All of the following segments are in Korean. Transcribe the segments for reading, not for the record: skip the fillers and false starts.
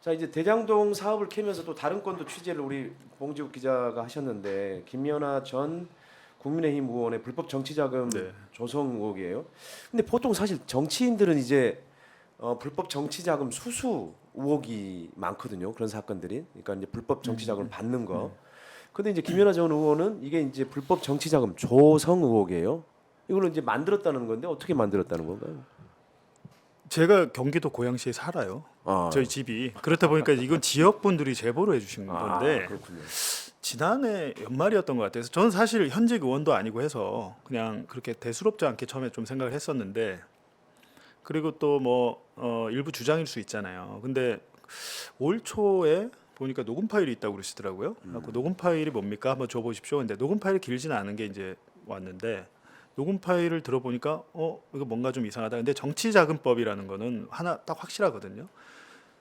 자 이제 대장동 사업을 캐면서 또 다른 건도 취재를 우리 봉지욱 기자가 하셨는데 김연아 전 국민의힘 의원의 불법 정치자금 네. 조성 의혹이에요. 근데 보통 사실 정치인들은 이제 불법 정치자금 수수 의혹이 많거든요. 그런 사건들이. 그러니까 이제 불법 정치자금을 받는 거. 근데 이제 김연아 전 의원은 이게 이제 불법 정치자금 조성 의혹이에요. 이거는 이제 만들었다는 건데 어떻게 만들었다는 건가요? 제가 경기도 고양시에 살아요. 저희 집이. 그렇다 보니까 이건 지역 분들이 제보를 해주신 건데 그렇군요. 지난해 연말이었던 것 같아서 저는 사실 현직 의원도 아니고 해서 그냥 그렇게 대수롭지 않게 처음에 좀 생각을 했었는데 그리고 또 뭐 일부 주장일 수 있잖아요. 근데 올 초에 보니까 녹음 파일이 있다고 그러시더라고요. 그 녹음 파일이 뭡니까? 한번 줘보십시오. 근데 녹음 파일이 길지는 않은 게 이제 왔는데 녹음 파일을 들어보니까 이거 뭔가 좀 이상하다. 근데 정치자금법이라는 거는 하나 딱 확실하거든요.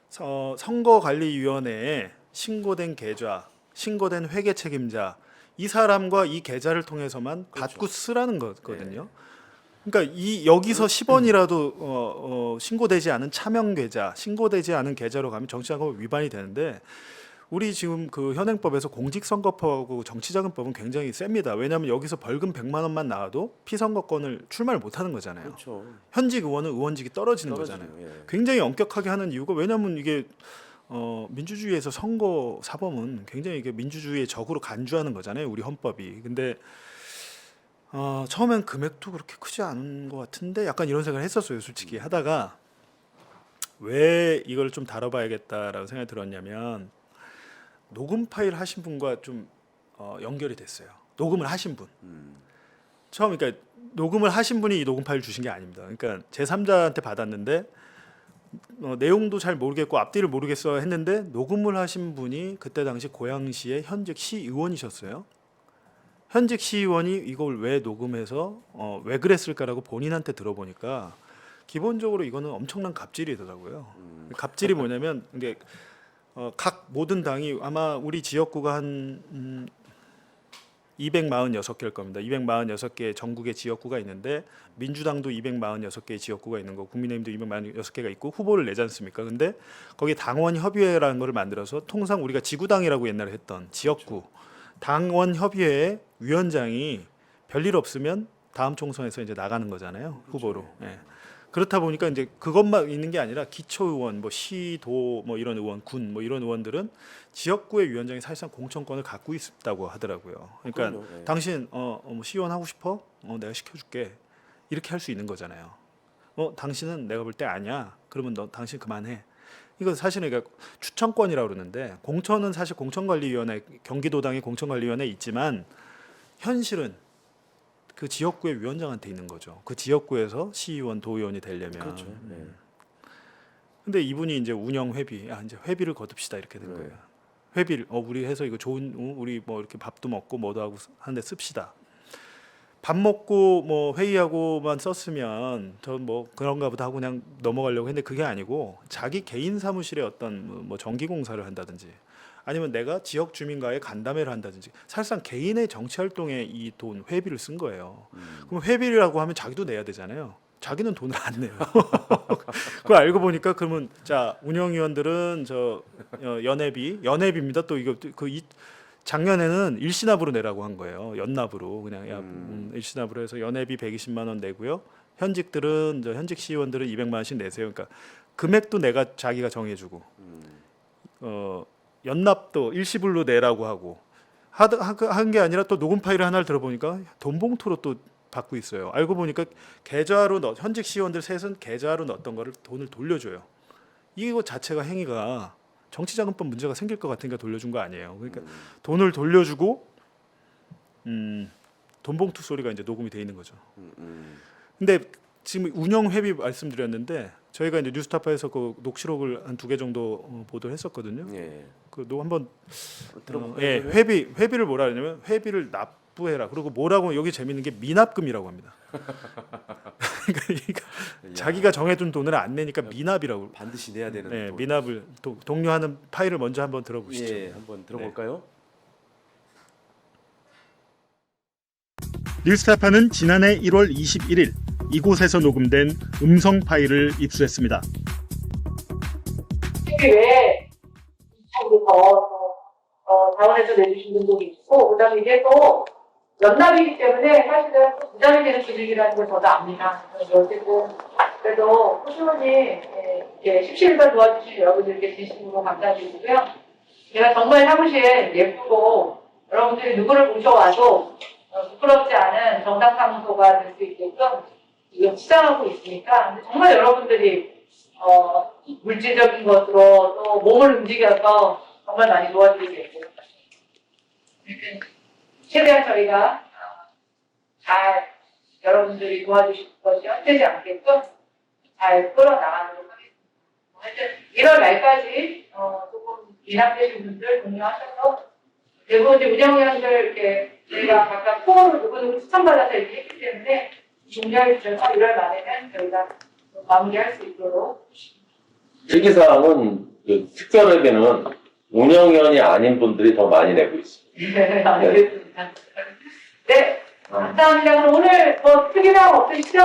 선거관리위원회에 신고된 계좌, 신고된 회계 책임자 이 사람과 이 계좌를 통해서만 받고 쓰라는 거거든요. 그러니까 이 여기서 10원이라도 신고되지 않은 차명 계좌, 신고되지 않은 계좌로 가면 정치자금법 위반이 되는데 우리 지금 그 현행법에서 공직선거법하고 정치자금법은 굉장히 셉니다. 왜냐하면 여기서 벌금 100만 원만 나와도 피선거권을 출마를 못하는 거잖아요. 그렇죠. 현직 의원은 의원직이 떨어지는 거잖아요. 예. 굉장히 엄격하게 하는 이유가 왜냐하면 이게 민주주의에서 선거 사범은 굉장히 이게 민주주의의 적으로 간주하는 거잖아요. 우리 헌법이. 근데 처음엔 금액도 그렇게 크지 않은 것 같은데 약간 이런 생각을 했었어요. 솔직히 하다가 왜 이걸 좀 다뤄봐야겠다라고 생각이 들었냐면 녹음 파일 하신 분과 좀 연결이 됐어요. 녹음을 하신 분. 처음 그러니까 녹음을 하신 분이 이 녹음 파일 주신 게 아닙니다. 그러니까 제3자한테 받았는데 내용도 잘 모르겠고 앞뒤를 모르겠어 했는데 녹음을 하신 분이 그때 당시 고양시의 현직 시의원이셨어요. 현직 시의원이 이걸 왜 녹음해서 왜 그랬을까라고 본인한테 들어보니까 기본적으로 이거는 엄청난 갑질이더라고요. 갑질이 뭐냐면 이게 각 모든 당이 아마 우리 지역구가 한 246개일 겁니다. 246개 전국의 지역구가 있는데 민주당도 246개의 지역구가 있는 거, 국민의힘도 246개가 있고 후보를 내지 않습니까? 근데 거기 당원 협의회라는 걸 만들어서 통상 우리가 지구당이라고 옛날에 했던 지역구 당원 협의회 위원장이 별일 없으면 다음 총선에서 이제 나가는 거잖아요. 후보로. 예. 그렇다 보니까 이제 그것만 있는 게 아니라 기초의원, 뭐 시도, 뭐 이런 의원, 군, 뭐 이런 의원들은 지역구의 위원장이 사실상 공천권을 갖고 있다고 하더라고요. 그러니까 그럼요, 예. 당신 뭐 시의원 하고 싶어? 내가 시켜줄게. 이렇게 할 수 있는 거잖아요. 당신은 내가 볼 때 아니야. 그러면 당신 그만해. 이거 사실은 그러니까 추천권이라고 그러는데 공천은 사실 공천관리위원회 경기도당의 공천관리위원회에 있지만 현실은 그 지역구의 위원장한테 있는 거죠. 그 지역구에서 시의원, 도의원이 되려면. 그렇죠. 네. 근데 이분이 이제 운영 회비, 이제 회비를 거둡시다 이렇게 된 거예요. 회비를 우리 해서 이거 좋은 우리 뭐 이렇게 밥도 먹고 뭐도 하고 하는데 씁시다. 밥 먹고 뭐 회의하고만 썼으면 저 뭐 그런가 보다 하고 그냥 넘어가려고 했는데 그게 아니고 자기 개인 사무실에 어떤 뭐 전기공사를 한다든지 아니면 내가 지역 주민과의 간담회를 한다든지 사실상 개인의 정치 활동에 이 돈 회비를 쓴 거예요. 그럼 회비라고 하면 자기도 내야 되잖아요. 자기는 돈을 안 내요. 그걸 알고 보니까 그러면 자 운영위원들은 저 연회비입니다. 또 이거 작년에는 일시납으로 내라고 한 거예요. 연납으로 그냥 일시납으로 해서 연회비 120만 원 내고요. 현직들은 현직 시의원들은 200만 원씩 내세요. 그러니까 금액도 자기가 정해주고 연납도 일시불로 내라고 하고 한 게 아니라 또 녹음 파일을 하나를 들어보니까 돈 봉투로 또 받고 있어요. 알고 보니까 계좌로 현직 시의원들 셋은 계좌로 넣었던 거를 돈을 돌려줘요. 이거 자체가 행위가 정치자금법 문제가 생길 것 같으니까 돌려준 거 아니에요. 그러니까 돈을 돌려주고 돈 봉투 소리가 이제 녹음이 돼 있는 거죠. 근데 지금 운영 회비 말씀드렸는데 저희가 이제 뉴스타파에서 그 녹취록을 한 2개 정도 보도를 했었거든요. 예. 그도 한번 들어볼까요? 예, 회비를 뭐라 하냐면 회비를 납부해라. 그리고 뭐라고 여기 재밌는 게 미납금이라고 합니다. 그러니까 자기가 정해둔 돈을 안 내니까 미납이라고. 반드시 내야 되는. 네, 돈. 미납을 독려하는 파일을 먼저 한번 들어보시죠. 예, 한번 들어볼까요? 뉴스타파는 지난해 1월 21일 이곳에서 녹음된 음성 파일을 입수했습니다. 왜 더 자원해서 내주신 분들이 있고, 그 다음에 이게 또 연납이기 때문에 사실은 또 부담이 되는 분위기라는 걸 저도 압니다. 그래서 어쨌든 그래도 꾸준히 이렇게 십시일반 도와주신 여러분들께 진심으로 감사드리고요. 제가 정말 사무실 예쁘고 여러분들이 누구를 모셔와도 부끄럽지 않은 정상사무소가 될 수 있게끔 지금 시작하고 있으니까 근데 정말 여러분들이 물질적인 것으로 또 몸을 움직여서 정말 많이 도와주고 계세요. 최대한 저희가 잘 여러분들이 도와주실 것이 헛되지 않게끔 잘 끌어나가도록 하겠습니다. 하여튼 1월 말까지 조금 미납되신 분들 공유하셔서 대부분 이제 운영위원들 이렇게 저희가 각각 포럼을 누구누구 추천받아서 이렇게 했기 때문에 종료해 주셔서 1월 말에는 저희가 마무리할 수 있도록. 특이사항은 그 특별회비는 운영위원이 아닌 분들이 더 많이 내고 있습니다. 네, 알겠습니다. 네, 감사합니다. 그럼 오늘 뭐 특이사항 없으시죠?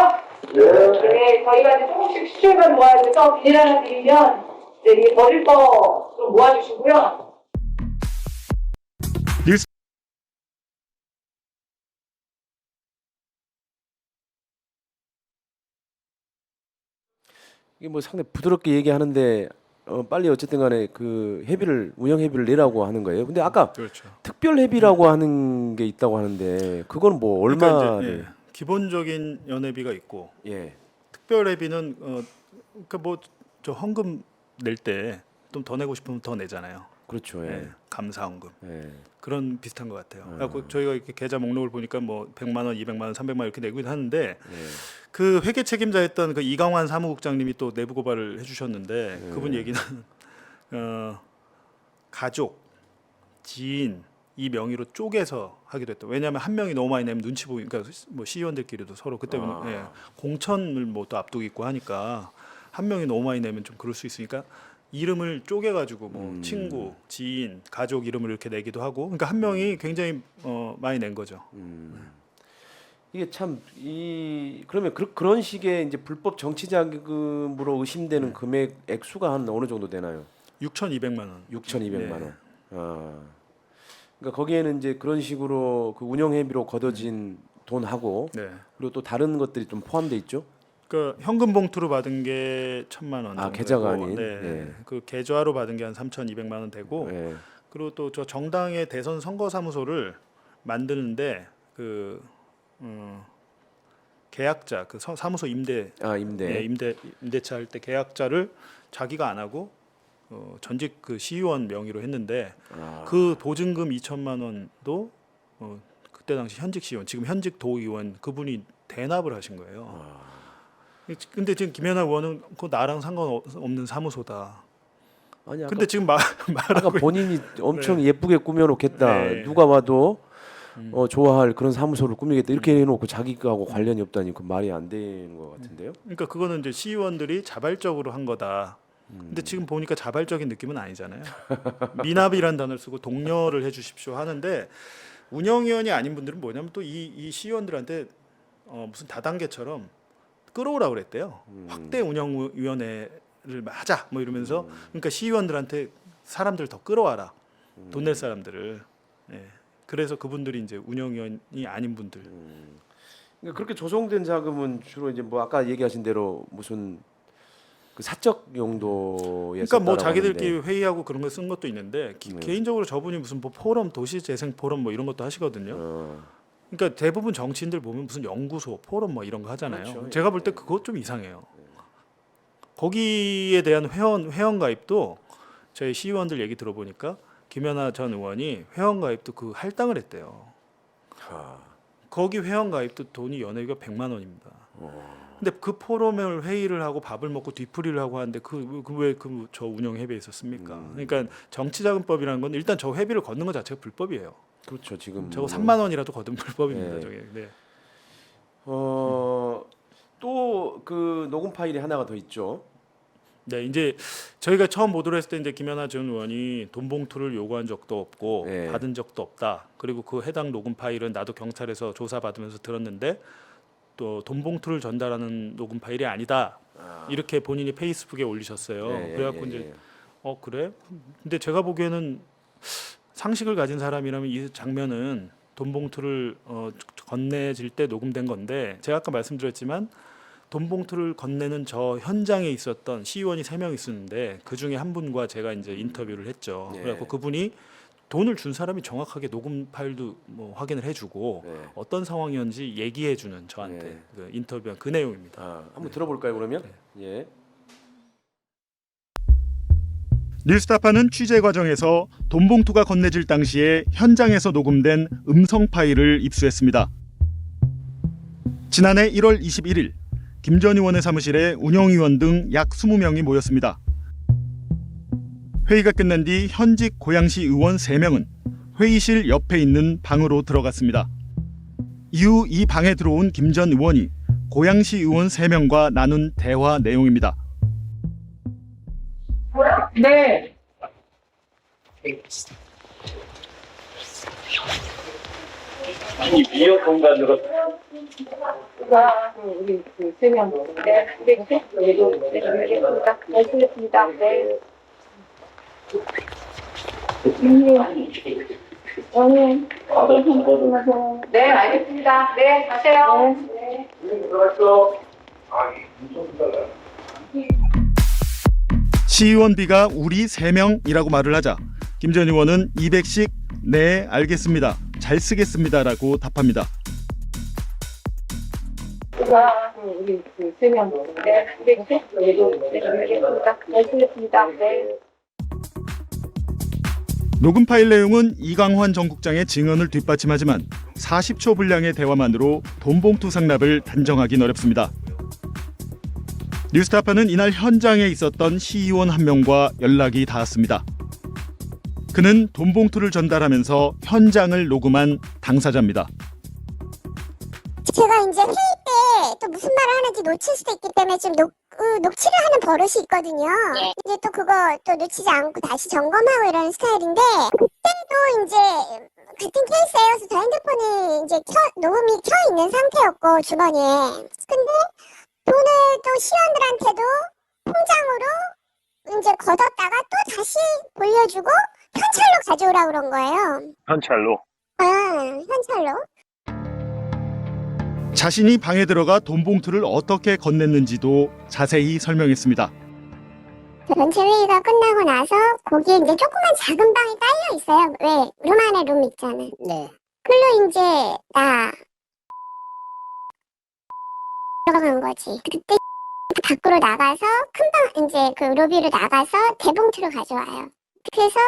네, 저희가 이제 조금씩 수출만 모아서 비닐 하나 드리면 이제 버릴 거 좀 모아주시고요. 이게 뭐 상당히 부드럽게 얘기하는데 빨리 어쨌든 간에 그 회비를 운영 회비를 내라고 하는 거예요. 근데 아까 그렇죠. 특별 회비라고 하는 게 있다고 하는데 그건 뭐 그러니까 얼마를 이제, 기본적인 연회비가 있고 예. 특별회비는 그러니까 뭐 저 헌금 낼 때 좀 더 내고 싶으면 더 내잖아요. 그렇죠. 예. 예, 감사헌금 예. 그런 비슷한 것 같아요. 그래서 저희가 이렇게 계좌 목록을 보니까 뭐 100만 원, 200만 원, 300만 원 이렇게 내고 하는데 예. 그 회계 책임자였던 그 이강환 사무국장님이 또 내부 고발을 해주셨는데 그분 얘기는 가족, 지인 이 명의로 쪼개서 하기도 했다. 왜냐하면 한 명이 너무 많이 내면 눈치 보니까 뭐 시의원들끼리도 서로 그때 예, 공천을 뭐 또 앞두고 있고 하니까 한 명이 너무 많이 내면 좀 그럴 수 있으니까 이름을 쪼개가지고 뭐 친구, 지인, 가족 이름을 이렇게 내기도 하고 그러니까 한 명이 굉장히 많이 낸 거죠. 이게 참 그러면 그런 식의 이제 불법 정치 자금으로 의심되는 금액 액수가 한 어느 정도 되나요? 6,200만 원. 6,200만 원. 그러니까 거기에는 이제 그런 식으로 그 운영 회비로 걷어진 돈하고 네. 그리고 또 다른 것들이 좀 포함돼 있죠. 그 현금 봉투로 받은 게 1,000만 원. 아, 정도 계좌가 되고, 아닌. 네. 네. 그 계좌로 받은 게 한 3,200만 원 되고 예. 그리고 또 저 정당의 대선 선거 사무소를 만드는데 그 계약자 그 사무소 임대 임대. 예, 임대차 할 때 계약자를 자기가 안 하고 전직 그 시의원 명의로 했는데 그 보증금 2천만 원도 그때 당시 현직 시의원 지금 현직 도의원 그분이 대납을 하신 거예요. 근데 지금 김연아 의원은 그 나랑 상관없는 사무소다. 아니 근데 지금 아까 말하고 본인이 엄청 예쁘게 꾸며놓겠다. 네. 누가 와도 좋아할 그런 사무소를 꾸미겠다. 이렇게 해놓고 자기하고 관련이 없다니 그 말이 안 되는 것 같은데요. 그러니까 그거는 이제 시의원들이 자발적으로 한 거다. 근데 지금 보니까 자발적인 느낌은 아니잖아요. 미납이라는 단어를 쓰고 독려를 해주십시오 하는데 운영위원이 아닌 분들은 뭐냐면 또 이 시의원들한테 무슨 다단계처럼 끌어오라 그랬대요. 확대 운영위원회를 하자 뭐 이러면서 그러니까 시의원들한테 사람들 더 끌어와라. 돈 낼 사람들을. 예. 그래서 그분들이 이제 운영위원이 아닌 분들. 그러니까 그렇게 조성된 자금은 주로 이제 뭐 아까 얘기하신 대로 무슨 그 사적 용도에 그러니까 뭐 썼다라고 자기들끼리 하는데. 회의하고 그런 거 쓴 것도 있는데 개인적으로 저분이 무슨 뭐 포럼 도시재생 포럼 뭐 이런 것도 하시거든요. 그러니까 대부분 정치인들 보면 무슨 연구소 포럼 뭐 이런 거 하잖아요. 그렇죠. 제가 볼 때 그거 좀 이상해요. 거기에 대한 회원 가입도 저희 시의원들 얘기 들어보니까 김연아 전 의원이 회원 가입도 그 할당을 했대요. 거기 회원 가입도 돈이 연회비가 100만 원입니다. 근데 그 포럼을 회의를 하고 밥을 먹고 뒤풀이를 하고 하는데 왜 저 운영 회비에 있었습니까? 그러니까 정치자금법이라는 건 일단 저 회비를 걷는 것 자체가 불법이에요. 그렇죠. 지금 저거 3만 원이라도 거두면 불법입니다. 네. 저게. 네. 또 그 녹음 파일이 하나가 더 있죠. 네, 이제 저희가 처음 보도를 했을 때 이제 김연아 전 의원이 돈 봉투를 요구한 적도 없고 네. 받은 적도 없다. 그리고 그 해당 녹음 파일은 나도 경찰에서 조사 받으면서 들었는데 또 돈 봉투를 전달하는 녹음 파일이 아니다. 이렇게 본인이 페이스북에 올리셨어요. 예, 그래갖고 예, 이제 예. 그래? 근데 제가 보기에는 상식을 가진 사람이라면 이 장면은 돈 봉투를 건네질 때 녹음된 건데 제가 아까 말씀드렸지만 돈 봉투를 건네는 저 현장에 있었던 시의원이 3명 있었는데 그 중에 한 분과 제가 이제 인터뷰를 했죠. 네. 그래서 그분이 돈을 준 사람이 정확하게 녹음 파일도 뭐 확인을 해주고 네. 어떤 상황이었는지 얘기해주는 저한테 네. 그 인터뷰한 그 내용입니다. 한번 들어볼까요 그러면? 예. 뉴스타파는 취재 과정에서 돈 봉투가 건네질 당시에 현장에서 녹음된 음성 파일을 입수했습니다. 지난해 1월 21일 김 전 의원의 사무실에 운영위원 등 약 20명이 모였습니다. 회의가 끝난 뒤 현직 고양시 의원 3명은 회의실 옆에 있는 방으로 들어갔습니다. 이후 이 방에 들어온 김 전 의원이 고양시 의원 3명과 나눈 대화 내용입니다. 네. 이 위협 공간으로 우리 그 3명. 네. 알겠습니다. 알겠습니다. 네. 네, 알겠습니다. 네, 가세요. 네. 시의원비가 우리 3명이라고 말을 하자 김 전 의원은 200씩 네 알겠습니다. 잘 쓰겠습니다라고 답합니다. 우리 그 3명. 네, 알겠습니다. 알겠습니다. 네. 녹음 파일 내용은 이강환 전국장의 증언을 뒷받침하지만 40초 분량의 대화만으로 돈봉투 상납을 단정하긴 어렵습니다. 뉴스타파는 이날 현장에 있었던 시의원 한 명과 연락이 닿았습니다. 그는 돈봉투를 전달하면서 현장을 녹음한 당사자입니다. 제가 이제 회의 때 또 무슨 말을 하는지 놓칠 수도 있기 때문에 좀 녹취를 하는 버릇이 있거든요. 이제 또 그거 또 놓치지 않고 다시 점검하고 이러는 스타일인데 그때도 이제 같은 케이스예요. 그래서 저 핸드폰이 이제 녹음이 켜 있는 상태였고 주머니에. 근데 돈을 또 시원들한테도 통장으로 이제 걷었다가 또 다시 돌려주고 현찰로 가져오라 그런 거예요. 현찰로? 현찰로. 자신이 방에 들어가 돈봉투를 어떻게 건넸는지도 자세히 설명했습니다. 전체 회의가 끝나고 나서 거기에 이제 조그만 작은 방이 깔려 있어요. 왜? 룸 안에 룸 있잖아. 네. 글로 이제 나 들어간 거지. 그때 밖으로 나가서 큰 방 이제 그 로비로 나가서 대봉투를 가져와요. 그래서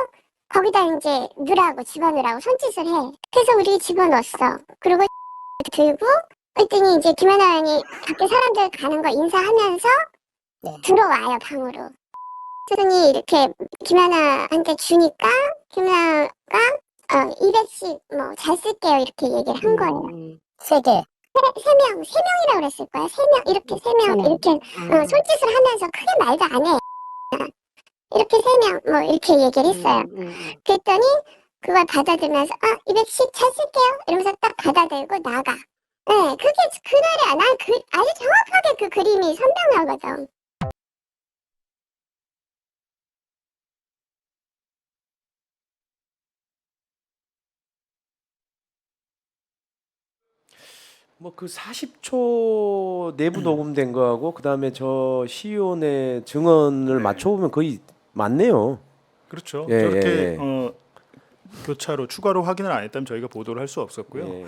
거기다 이제 넣으라고 집어넣으라고 손짓을 해. 그래서 우리 집어넣었어. 그리고 들고 그랬더니 이제 김연아 의원이 밖에 사람들 가는 거 인사하면서 들어와요 방으로. 그랬더니 이렇게 김연아한테 주니까 김연아가 200씩 뭐 잘 쓸게요 이렇게 얘기를 한 거예요. 3개. 3명이라고 그랬을 거야. 3명 이렇게 3명 이렇게 손짓을 하면서 크게 말도 안 해. 이렇게 3명 뭐 이렇게 얘기를 했어요. 그랬더니 그걸 받아들면서 200씩 잘 쓸게요 이러면서 딱 받아들고 나가. 네, 그게 그날에 난 아주 정확하게 그 그림이 선명하거든. 뭐 그 40초 내부 녹음된 거하고 그다음에 저 시의원의 증언을 맞춰보면 거의 맞네요. 그렇죠. 예, 저렇게 예. 교차로 추가로 확인을 안 했다면 저희가 보도를 할 수 없었고요. 예.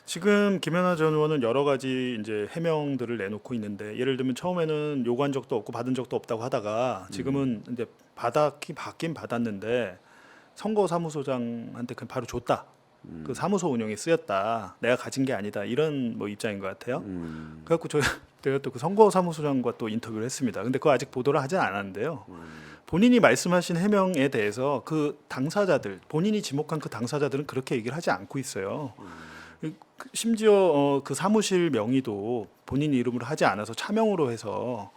지금 김연아 전 의원은 여러 가지 이제 해명들을 내놓고 있는데 예를 들면 처음에는 요구한 적도 없고 받은 적도 없다고 하다가 지금은 이제 받긴 받았는데 선거사무소장한테 그냥 바로 줬다. 그 사무소 운영에 쓰였다. 내가 가진 게 아니다. 이런 뭐 입장인 것 같아요. 그래갖고 제가 또 그 선거사무소장과 또 인터뷰를 했습니다. 근데 그거 아직 보도를 하진 않았는데요. 본인이 말씀하신 해명에 대해서 그 당사자들, 본인이 지목한 그 당사자들은 그렇게 얘기를 하지 않고 있어요. 심지어 그 사무실 명의도 본인 이름으로 하지 않아서 차명으로 해서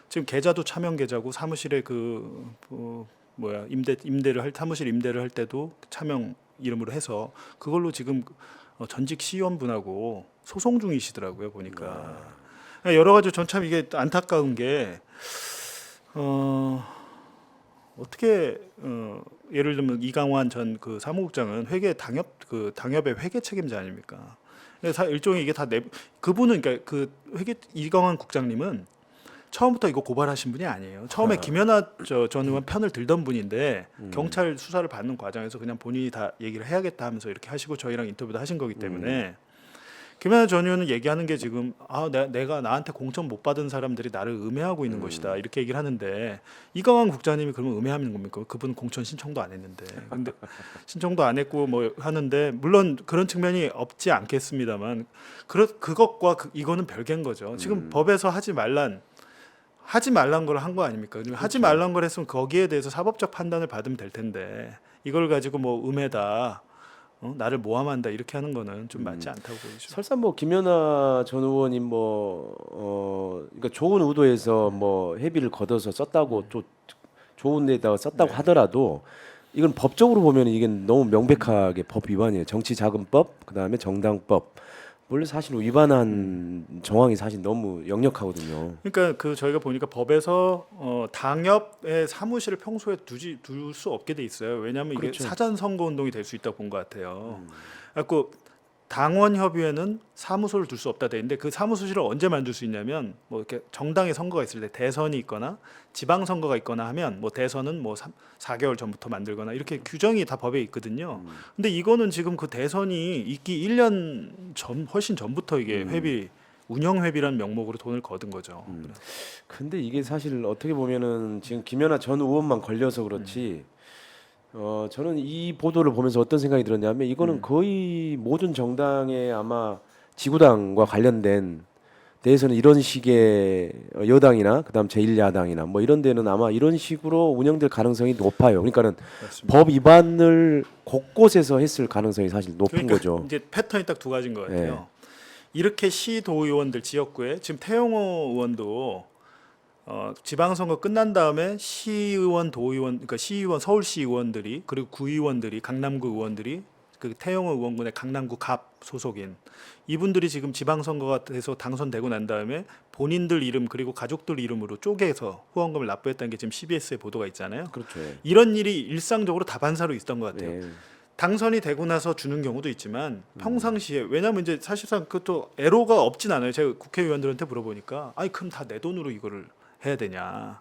지금 계좌도 차명 계좌고 사무실에 임대를 할 사무실 임대를 할 때도 차명 이름으로 해서 그걸로 지금 전직 시의원분하고 소송 중이시더라고요 보니까. 여러 가지 전 참 이게 안타까운 게 어떻게 예를 들면 이강환 전 그 사무국장은 회계 당협의 회계 책임자 아닙니까? 그래서 일종의 이게 다 그분은 그러니까 그 회계 이강환 국장님은 처음부터 이거 고발하신 분이 아니에요. 처음에 김연아 전 의원 편을 들던 분인데 경찰 수사를 받는 과정에서 그냥 본인이 다 얘기를 해야겠다 하면서 이렇게 하시고 저희랑 인터뷰도 하신 거기 때문에 김연아 전 의원은 얘기하는 게 지금 내가 나한테 공천 못 받은 사람들이 나를 음해하고 있는 것이다 이렇게 얘기를 하는데 이강환 국장님이 그러면 음해하는 겁니까? 그분 공천 신청도 안 했는데 근데 신청도 안 했고 뭐 하는데 물론 그런 측면이 없지 않겠습니다만 그것과 이거는 별개인 거죠. 지금 법에서 하지 말란 걸 한 거 아닙니까? 하지 말란 걸 했으면 거기에 대해서 사법적 판단을 받으면 될 텐데 이걸 가지고 뭐 음해다, 나를 모함한다 이렇게 하는 거는 좀 맞지 않다고 보이죠. 설사 뭐 김연아 전 의원이 그러니까 좋은 의도에서 뭐 회비를 걷어서 썼다고 또 좋은 데다가 썼다고 하더라도 이건 법적으로 보면 이게 너무 명백하게 법 위반이에요. 정치자금법, 그다음에 정당법. 원래 사실 위반한 정황이 사실 너무 역력하거든요. 그러니까 저희가 보니까 법에서 당협의 사무실을 평소에 둘 수 없게 돼 있어요. 왜냐하면 이게 그렇죠. 사전 선거 운동이 될 수 있다고 본 것 같아요. 그래서 당원 협의회는 사무소를 둘 수 없다 돼 있는데 그 사무소실을 언제 만들 수 있냐면 뭐 이렇게 정당의 선거가 있을 때 대선이 있거나 지방 선거가 있거나 하면 뭐 대선은 뭐 4개월 전부터 만들거나 이렇게 규정이 다 법에 있거든요. 근데 이거는 지금 그 대선이 있기 1년 전 훨씬 전부터 이게 운영 회비라는 명목으로 돈을 거둔 거죠. 근데 이게 사실 어떻게 보면은 지금 김연아 전 의원만 걸려서 그렇지. 저는 이 보도를 보면서 어떤 생각이 들었냐면 이거는 거의 모든 정당의 아마 지구당과 관련된 데에서는 이런 식의 여당이나 그다음 제1야당이나 뭐 이런 데는 아마 이런 식으로 운영될 가능성이 높아요. 그러니까는 맞습니다. 법 위반을 곳곳에서 했을 가능성이 사실 높은 그러니까 거죠. 이제 패턴이 딱 두 가지인 것 같아요. 이렇게 시도의원들 지역구에 지금 태영호 의원도 지방선거 끝난 다음에 시의원, 도의원, 그러니까 시의원, 서울시 의원들이 그리고 구의원들이 강남구 의원들이 그 태영호 의원군의 강남구 갑 소속인 이분들이 지금 지방선거가 돼서 당선되고 난 다음에 본인들 이름 그리고 가족들 이름으로 쪼개서 후원금을 납부했다는 게 지금 CBS의 보도가 있잖아요. 그렇죠. 이런 일이 일상적으로 다반사로 있었던 것 같아요. 네. 당선이 되고 나서 주는 경우도 있지만 평상시에 왜냐하면 이제 사실상 그것도 애로가 없진 않아요. 제가 국회의원들한테 물어보니까 아니 그럼 다 내 돈으로 이거를 해야 되냐?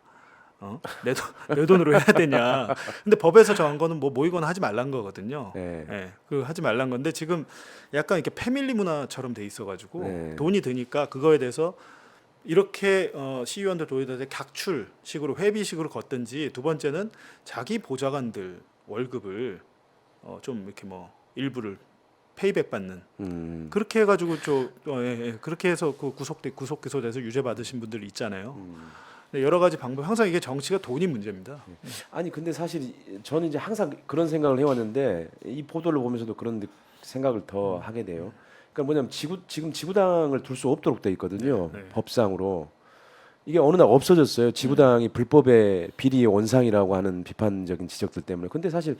내 돈으로 해야 되냐? 근데 법에서 정한 거는 뭐 모이거나 하지 말란 거거든요. 네. 그 하지 말란 건데 지금 약간 이렇게 패밀리 문화처럼 돼 있어가지고 네. 돈이 드니까 그거에 대해서 이렇게 시의원들 도의원들 각출식으로 회비식으로 걷든지 두 번째는 자기 보좌관들 월급을 좀 이렇게 뭐 일부를 페이백 받는 그렇게 해가지고 그렇게 해서 그 구속 기소돼서 유죄 받으신 분들 있잖아요. 근데 여러 가지 방법 항상 이게 정치가 돈이 문제입니다. 아니 근데 사실 저는 이제 항상 그런 생각을 해왔는데 이 보도를 보면서도 그런 생각을 더 하게 돼요. 그러니까 뭐냐면 지금 지구당을 둘 수 없도록 돼 있거든요. 네. 법상으로 이게 어느 날 없어졌어요. 지구당이 불법의 비리의 원상이라고 하는 비판적인 지적들 때문에. 근데 사실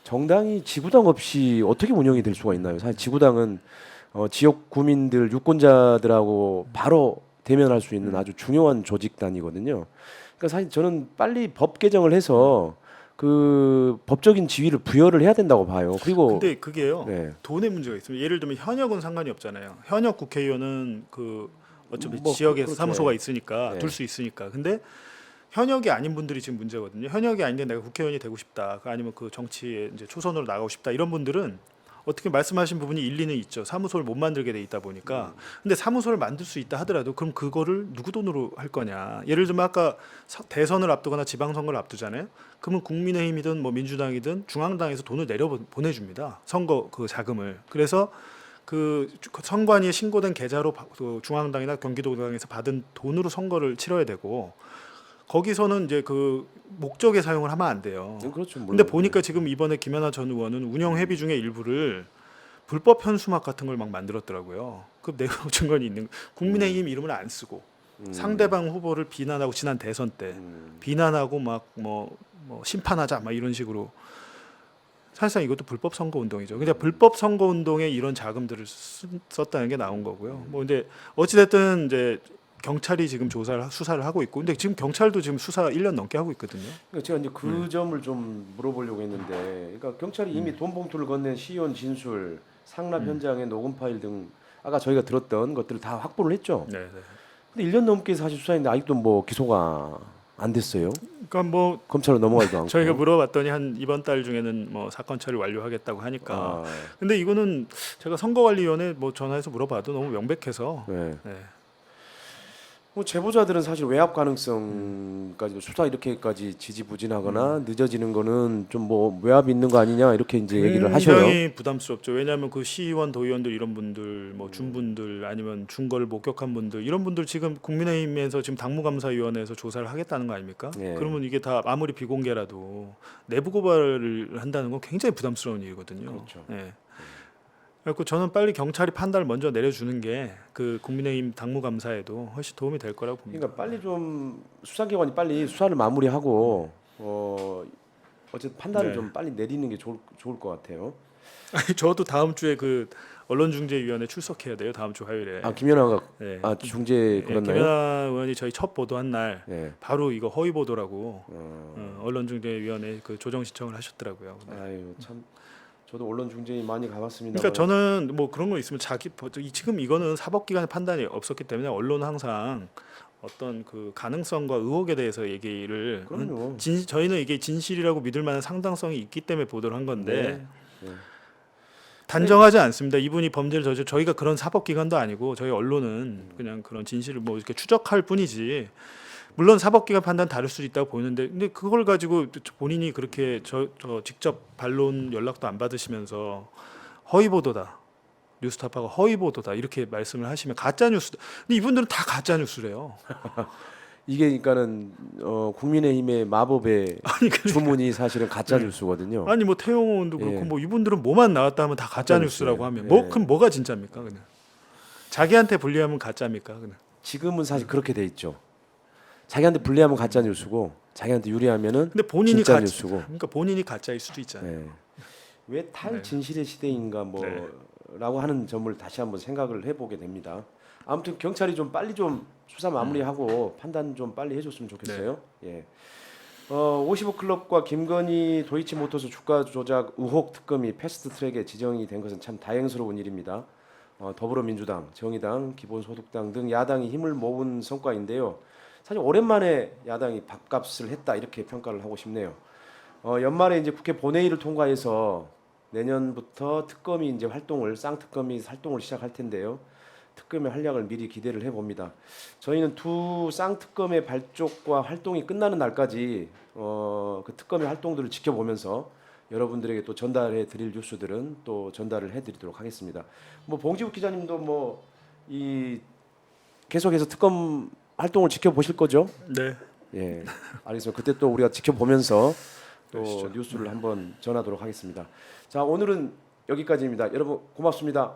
정당이 지구당 없이 어떻게 운영이 될 수가 있나요? 사실 지구당은 지역 구민들 유권자들하고 바로 대면할 수 있는 아주 중요한 조직단이거든요. 그러니까 사실 저는 빨리 법 개정을 해서 그 법적인 지위를 부여를 해야 된다고 봐요. 그리고 근데 그게요. 네. 돈의 문제가 있습니다. 예를 들면 현역은 상관이 없잖아요. 현역 국회의원은 그 어차피 뭐 지역에 그렇죠. 사무소가 있으니까 네. 둘 수 있으니까. 근데 현역이 아닌 분들이 지금 문제거든요. 현역이 아닌데 내가 국회의원이 되고 싶다. 아니면 그 정치에 이제 초선으로 나가고 싶다. 이런 분들은 어떻게 말씀하신 부분이 일리는 있죠. 사무소를 못 만들게 돼 있다 보니까. 근데 사무소를 만들 수 있다 하더라도 그럼 그거를 누구 돈으로 할 거냐. 예를 들면 아까 대선을 앞두거나 지방선거를 앞두잖아요. 그러면 국민의힘이든 뭐 민주당이든 중앙당에서 돈을 보내줍니다. 선거 그 자금을. 그래서 그 선관위에 신고된 계좌로 그 중앙당이나 경기도당에서 받은 돈으로 선거를 치러야 되고 거기서는 이제 그 목적에 사용을 하면 안 돼요. 그렇죠. 물론. 근데 보니까 지금 이번에 김연아 전 의원은 운영 회비 중에 일부를 불법 현수막 같은 걸 막 만들었더라고요. 그 내부 증거이 있는 국민의힘 이름을 안 쓰고 상대방 후보를 비난하고 지난 대선 때 비난하고 막 뭐 심판하자 막 이런 식으로 사실상 이것도 불법 선거 운동이죠. 근데 불법 선거 운동에 이런 자금들을 썼다는 게 나온 거고요. 뭐 근데 어찌 됐든 이제 경찰이 지금 수사를 하고 있고, 근데 지금 경찰도 지금 수사 1년 넘게 하고 있거든요. 그러니까 제가 이제 그 점을 좀 물어보려고 했는데, 그러니까 경찰이 이미 돈 봉투를 건넨 시연 진술, 상납 현장의 녹음 파일 등 아까 저희가 들었던 것들을 다 확보를 했죠. 네, 네. 근데 1년 넘게 사실 수사했는데 아직도 뭐 기소가 안 됐어요. 그러니까 뭐 검찰로 넘어가지도 않고. 저희가 물어봤더니 한 이번 달 중에는 뭐 사건 처리 완료하겠다고 하니까. 아, 근데 이거는 제가 선거관리위원회 뭐 전화해서 물어봐도 너무 명백해서. 네. 네. 뭐 제보자들은 사실 외압 가능성까지도 수사 이렇게까지 지지부진하거나 늦어지는 거는 좀 뭐 외압이 있는 거 아니냐 이렇게 이제 얘기를 하셔요. 굉장히 부담스럽죠. 왜냐하면 그 시의원, 도의원들 이런 분들, 뭐 준분들 아니면 준거를 목격한 분들 이런 분들 지금 국민의힘에서 지금 당무감사위원회에서 조사를 하겠다는 거 아닙니까? 예. 그러면 이게 다 아무리 비공개라도 내부 고발을 한다는 건 굉장히 부담스러운 일이거든요. 그렇죠. 예. 그래서 저는 빨리 경찰이 판단을 먼저 내려주는 게 그 국민의힘 당무감사에도 훨씬 도움이 될 거라고 봅니다. 그러니까 빨리 좀 수사기관이 빨리 수사를 마무리하고 어쨌든 판단을 네. 좀 빨리 내리는 게 좋을 것 같아요. 아니, 저도 다음 주에 그 언론중재위원회 출석해야 돼요. 다음 주 화요일에. 아 김연아가 네. 중재 예, 그랬나요? 김연아 의원이 저희 첫 보도한 날 네. 바로 이거 허위 보도라고 언론중재위원회 그 조정 신청을 하셨더라고요. 아유 참 저도 언론 중재위 많이 가봤습니다. 그러니까 저는 뭐 그런 거 있으면 지금 이거는 사법기관의 판단이 없었기 때문에 언론은 항상 어떤 그 가능성과 의혹에 대해서 얘기를 그럼요. 저희는 이게 진실이라고 믿을 만한 상당성이 있기 때문에 보도를 한 건데 네. 단정하지 않습니다. 이분이 범죄를 저희가 그런 사법기관도 아니고 저희 언론은 그냥 그런 진실을 뭐 이렇게 추적할 뿐이지. 물론 사법기관 판단 다를 수 있다고 보이는데, 근데 그걸 가지고 본인이 그렇게 저 직접 반론 연락도 안 받으시면서 허위 보도다, 뉴스타파가 허위 보도다 이렇게 말씀을 하시면 가짜 뉴스다. 근데 이분들은 다 가짜 뉴스래요. 이게 그러니까는 국민의힘의 마법의 아니 주문이 사실은 가짜 뉴스거든요. 아니 뭐 태영호 의원도 그렇고 예. 뭐 이분들은 뭐만 나왔다 하면 다 가짜 가짜 뉴스라고 뉴스예요. 하면 예. 뭐 그럼 뭐가 진짜입니까 그냥? 자기한테 불리하면 가짜입니까 그냥? 지금은 사실 그렇게 돼 있죠. 자기한테 불리하면 가짜 뉴스고 자기한테 유리하면은 근데 본인이 진짜 가짜, 뉴스고. 그러니까 본인이 가짜일 수도 있잖아요. 네. 왜 네. 탈진실의 시대인가 뭐라고 하는 점을 다시 한번 생각을 해보게 됩니다. 아무튼 경찰이 좀 빨리 좀 수사 마무리하고 판단 좀 빨리 해줬으면 좋겠어요. 예. 55클럽과 김건희 도이치모터스 주가 조작 의혹 특검이 패스트트랙에 지정이 된 것은 참 다행스러운 일입니다. 더불어민주당, 정의당, 기본소득당 등 야당이 힘을 모은 성과인데요. 사실 오랜만에 야당이 밥값을 했다 이렇게 평가를 하고 싶네요. 연말에 이제 국회 본회의를 통과해서 내년부터 특검이 이제 쌍특검이 활동을 시작할 텐데요. 특검의 활약을 미리 기대를 해봅니다. 저희는 두 쌍특검의 발족과 활동이 끝나는 날까지 그 특검의 활동들을 지켜보면서 여러분들에게 또 전달해 드릴 뉴스들은 또 전달을 해드리도록 하겠습니다. 뭐 봉지욱 기자님도 뭐 이 계속해서 특검 활동을 지켜보실 거죠? 네. 예, 알겠습니다. 그때 또 우리가 지켜보면서 또 그러시죠. 뉴스를 한번 전하도록 하겠습니다. 자, 오늘은 여기까지입니다. 여러분 고맙습니다.